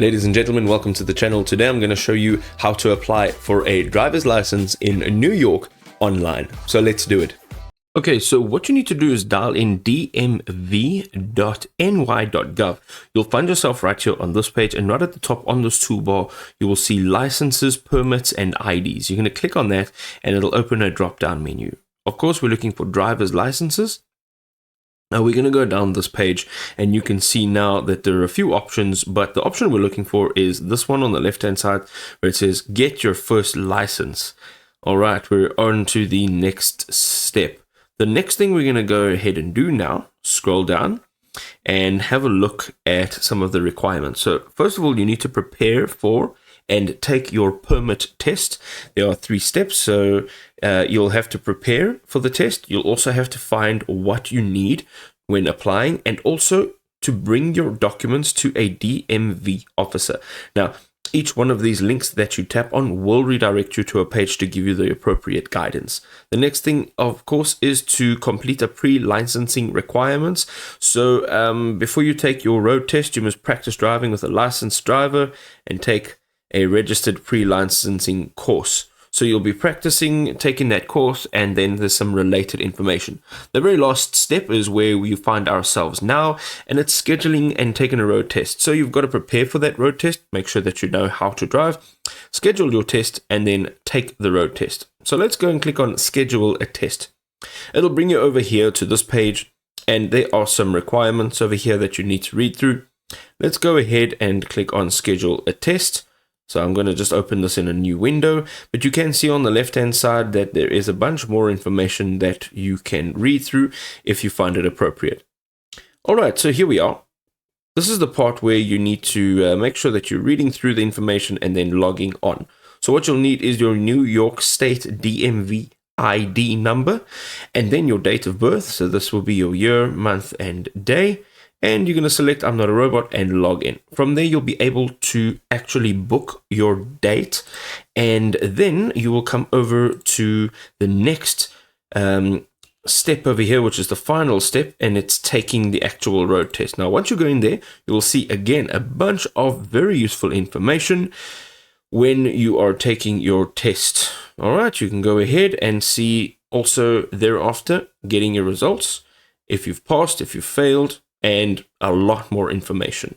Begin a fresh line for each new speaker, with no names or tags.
Ladies and gentlemen, welcome to the channel. Today I'm going to show you how to apply for a driver's license in New York online. So let's do it. Okay, so what you need to do is dial in dmv.ny.gov. You'll find yourself right here on this page, and right at the top on this toolbar, you will see licenses, permits, and IDs. You're going to click on that and it'll open a drop-down menu. Of course, we're looking for driver's licenses. Now we're going to go down this page and you can see now that there are a few options, but the option we're looking for is this one on the left hand side where it says get your first license. All right, we're on to the next step. The next thing we're going to go ahead and do now, scroll down and have a look at some of the requirements. So first of all, you need to prepare for and take your permit test. There are 3 steps. So you'll have to prepare for the test. You'll also have to find what you need when applying, and also to bring your documents to a DMV officer. Now, each one of these links that you tap on will redirect you to a page to give you the appropriate guidance. The next thing, of course, is to complete a pre-licensing requirements. So before you take your road test, you must practice driving with a licensed driver and take a registered pre-licensing course. So you'll be practicing taking that course, and then there's some related information. The very last step is where we find ourselves now, and it's scheduling and taking a road test. So you've got to prepare for that road test, make sure that you know how to drive, schedule your test, and then take the road test. So let's go and click on schedule a test. It'll bring you over here to this page, and there are some requirements over here that you need to read through. Let's go ahead and click on schedule a test. So I'm going to just open this in a new window, but you can see on the left hand side that there is a bunch more information that you can read through if you find it appropriate. All right, so here we are. This is the part where you need to make sure that you're reading through the information and then logging on. So what you'll need is your New York State DMV ID number, and then your date of birth. So this will be your year, month, and day. And you're going to select I'm not a robot and log in. From there, you'll be able to actually book your date. And then you will come over to the next step over here, which is the final step, and it's taking the actual road test. Now, once you go in there, you will see again a bunch of very useful information when you are taking your test. All right, you can go ahead and see also thereafter getting your results, if you've passed, if you've failed, and a lot more information.